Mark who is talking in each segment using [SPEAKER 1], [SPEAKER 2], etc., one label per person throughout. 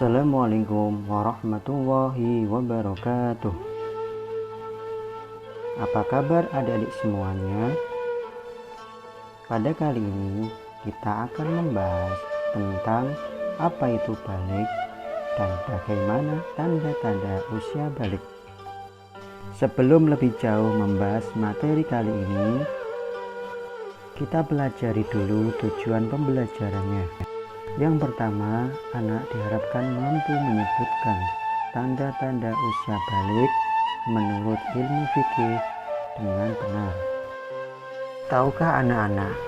[SPEAKER 1] Assalamualaikum warahmatullahi wabarakatuh. Apa kabar adik-adik semuanya? Pada kali ini kita akan membahas tentang apa itu balik dan bagaimana tanda-tanda usia balik. Sebelum lebih jauh membahas materi kali ini, kita pelajari dulu tujuan pembelajarannya. Yang pertama, anak diharapkan mampu menyebutkan tanda-tanda usia balik menurut ilmu fikih dengan benar. Tahukah anak-anak,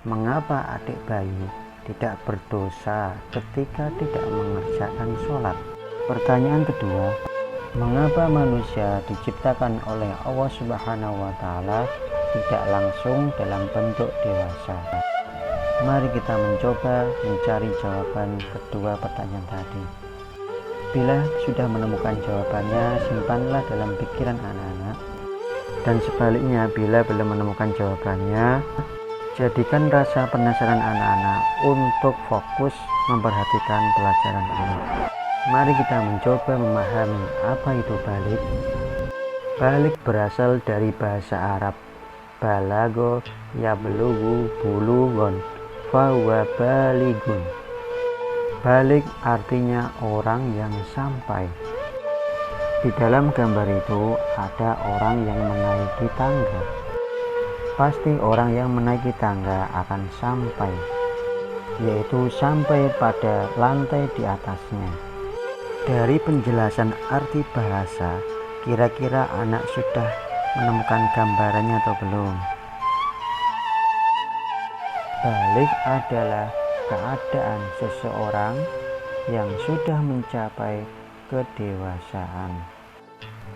[SPEAKER 1] mengapa adik bayi tidak berdosa ketika tidak mengerjakan sholat? Pertanyaan kedua, mengapa manusia diciptakan oleh Allah Subhanahu wa Ta'ala tidak langsung dalam bentuk dewasa? Mari kita mencoba mencari jawaban kedua pertanyaan tadi. Bila sudah menemukan jawabannya, simpanlah dalam pikiran anak-anak. Dan sebaliknya, bila belum menemukan jawabannya, jadikan rasa penasaran anak-anak untuk fokus memperhatikan pelajaran ini. Mari kita mencoba memahami apa itu balik. Balik berasal dari bahasa Arab balago yablughu bulugon fahuwa baligun. Balik artinya orang yang sampai. Di dalam gambar itu ada orang yang menaiki tangga. Pasti orang yang menaiki tangga akan sampai, yaitu sampai pada lantai di atasnya. Dari penjelasan arti bahasa, kira-kira anak sudah menemukan gambarannya atau belum? Balik adalah keadaan seseorang yang sudah mencapai kedewasaan.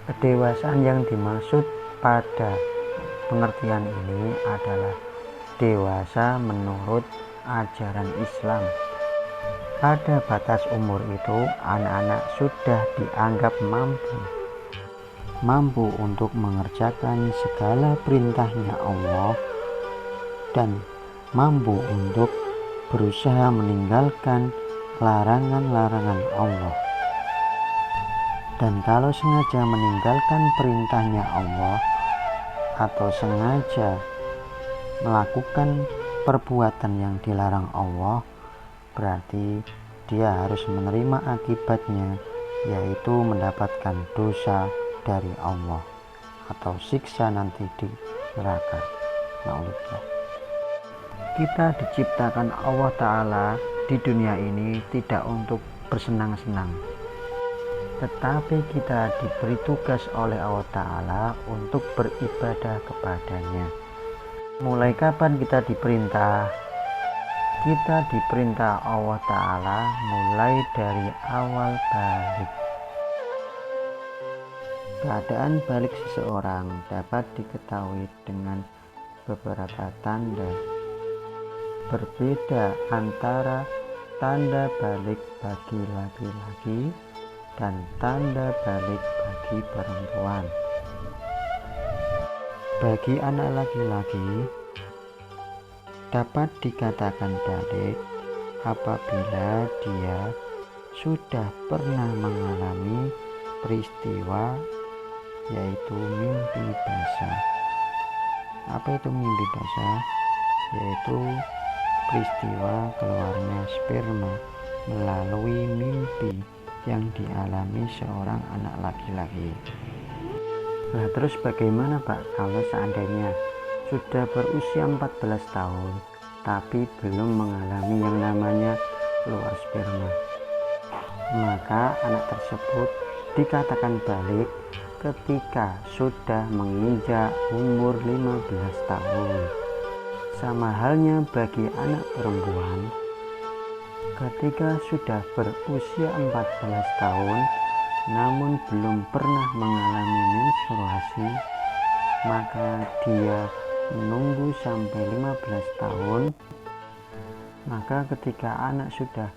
[SPEAKER 1] Kedewasaan yang dimaksud pada pengertian ini adalah dewasa menurut ajaran Islam. Pada batas umur itu, anak-anak sudah dianggap mampu untuk mengerjakan segala perintahnya Allah dan mampu untuk berusaha meninggalkan larangan-larangan Allah. Dan kalau sengaja meninggalkan perintahnya Allah atau sengaja melakukan perbuatan yang dilarang Allah, berarti dia harus menerima akibatnya, yaitu mendapatkan dosa dari Allah atau siksa nanti di neraka. Na'udzubillah. Kita diciptakan Allah Ta'ala di dunia ini tidak untuk bersenang-senang, tetapi kita diberi tugas oleh Allah Ta'ala untuk beribadah kepadanya. Mulai kapan kita diperintah? Kita diperintah Allah Ta'ala mulai dari awal balik. Keadaan balik seseorang dapat diketahui dengan beberapa tanda. Berbeda antara tanda balik bagi laki-laki dan tanda balik bagi perempuan. Bagi anak laki-laki, dapat dikatakan balik apabila dia sudah pernah mengalami peristiwa, yaitu mimpi basah. Apa itu mimpi basah? Yaitu peristiwa keluarnya sperma melalui mimpi yang dialami seorang anak laki-laki. Nah, terus bagaimana Pak kalau seandainya sudah berusia 14 tahun tapi belum mengalami yang namanya keluar sperma? Maka anak tersebut dikatakan balik ketika sudah menginjak umur 15 tahun. Sama halnya bagi anak perempuan, ketika sudah berusia 14 tahun namun belum pernah mengalami menstruasi, maka dia menunggu sampai 15 tahun. Maka ketika anak sudah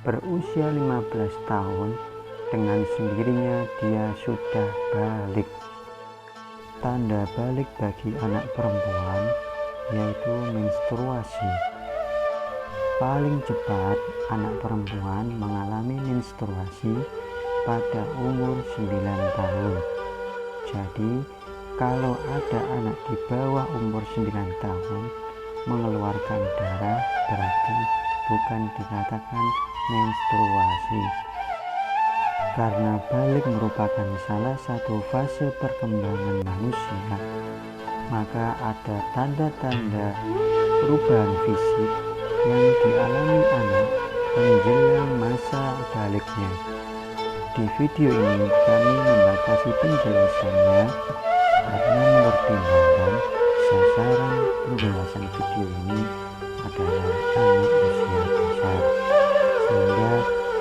[SPEAKER 1] berusia 15 tahun, dengan sendirinya dia sudah balik. Tanda balik bagi anak perempuan yaitu menstruasi. Paling cepat anak perempuan mengalami menstruasi pada umur 9 tahun. Jadi kalau ada anak di bawah umur 9 tahun mengeluarkan darah, berarti bukan dikatakan menstruasi. Karena balik merupakan salah satu fase perkembangan manusia, maka ada tanda-tanda perubahan fisik yang dialami anak menjelang masa baliknya. Di video ini kami membatasi penjelasannya karena mempertimbangkan sasaran penjelasan video ini adalah anak usia besar, sehingga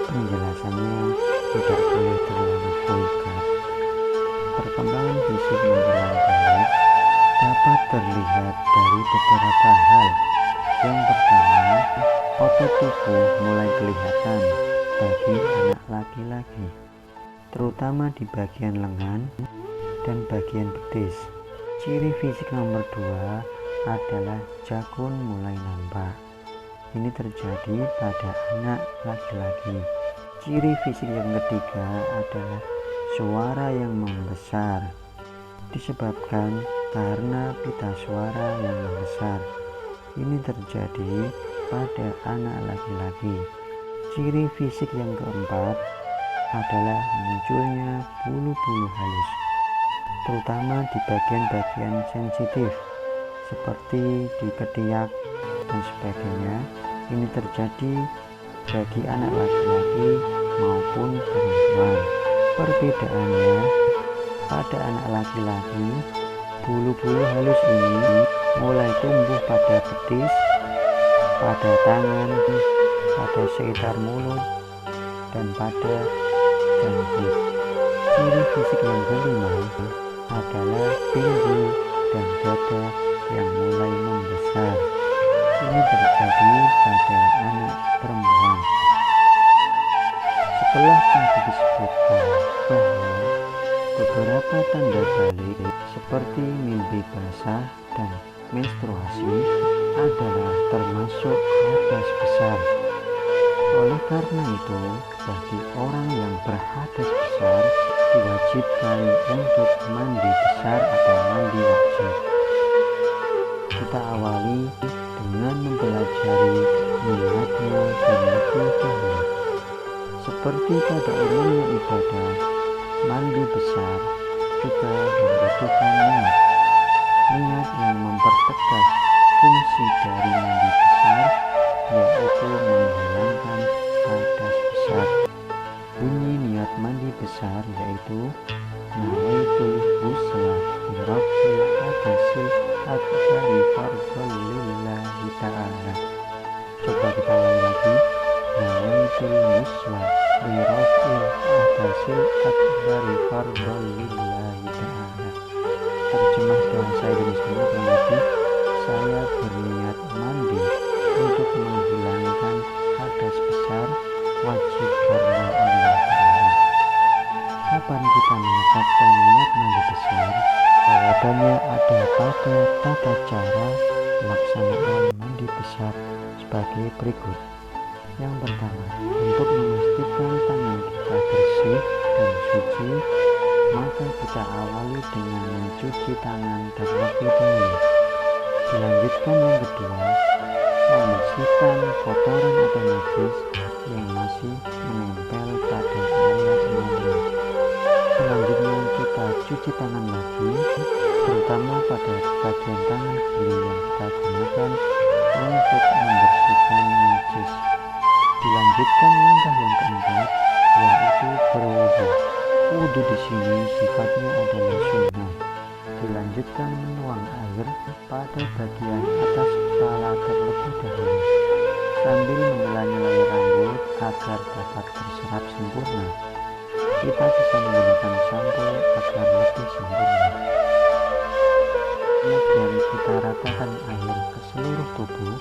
[SPEAKER 1] penjelasannya tidak boleh terlalu vulgar. Perkembangan fisik menjelang balik dapat terlihat dari beberapa hal. Yang pertama, otot tubuh mulai kelihatan bagi anak laki-laki, terutama di bagian lengan dan bagian betis. Ciri fisik nomor 2 adalah jakun mulai nampak. Ini terjadi pada anak laki-laki. Ciri fisik yang ketiga adalah suara yang membesar, disebabkan karena pita suara yang membesar. Ini terjadi pada anak laki-laki. Ciri fisik yang keempat adalah munculnya bulu-bulu halus, terutama di bagian-bagian sensitif seperti di ketiak dan sebagainya. Ini terjadi bagi anak laki-laki maupun perempuan. Perbedaannya, pada anak laki-laki bulu-bulu halus ini mulai tumbuh pada betis, pada tangan, pada sekitar mulut, dan pada janggut. Ciri fisik yang kelima adalah pinggul dan dada yang mulai membesar. Ini terjadi pada anak perempuan. Setelah tadi disebutkan bahwa beberapa tanda balik seperti mimpi basah dan menstruasi adalah termasuk hadas besar. Oleh karena itu, bagi orang yang berhadas besar diwajibkan untuk mandi besar atau mandi wajib. Kita awali dengan mempelajari niatnya terlebih dahulu. Seperti pada umumnya ibadah, mandi besar juga membutuhkan niat. Niat yang mempertegas fungsi dari mandi besar, yaitu menghilangkan hadas besar. Bunyi niat mandi besar yaitu nawaitul ghusla bi raf'il hadasil akbari fardhon lillahi ta'ala. Coba kita ulangi lagi. Nawaitul ghusla bi raf'il hadasil akbari fardhon lillahi ta'ala. Terjemah bahasa Indonesia berarti saya berniat mandi untuk menghilangkan hadas besar wajib karena Allah Ta'ala. Kapan kita mengucapkan niat mandi besar? Jawabannya ada pada tata cara pelaksanaan mandi besar sebagai berikut. Yang pertama, untuk memastikan tangan kita bersih dan suci, maka kita awali dengan mencuci tangan terlebih dahulu. Dilanjutkan yang kedua, membersihkan kotoran atau najis yang masih menempel pada area mandi. Selanjutnya kita cuci tangan lagi, terutama pada bagian tangan kiri yang kita gunakan untuk membersihkan najis. Dilanjutkan langkah yang keempat, yaitu berwudu. Wudu di sini sifatnya adalah sunnah. Dilanjutkan menuang air pada bagian atas kepala terlebih dahulu, sambil mengelai rambut agar dapat terserap sempurna. Kita bisa menggunakan sampo agar lebih sempurna. Kemudian kita ratakan air ke seluruh tubuh,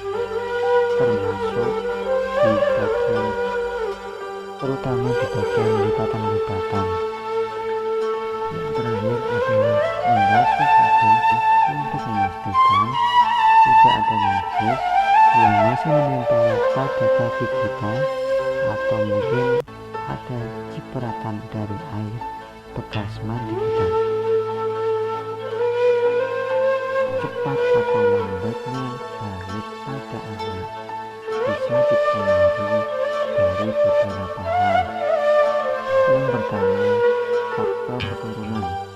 [SPEAKER 1] termasuk di bagian, terutama di bagian lipatan-lipatan. Yang terakhir adalah membasuh kaki untuk memastikan tidak ada najis yang masih menempel pada kaki kita, atau mungkin ada cipratan dari air bekas mandi kita. Cepat atau lambatnya balik pada anak bisa dipengaruhi dari beberapa hal. Yang pertama, faktor keturunan.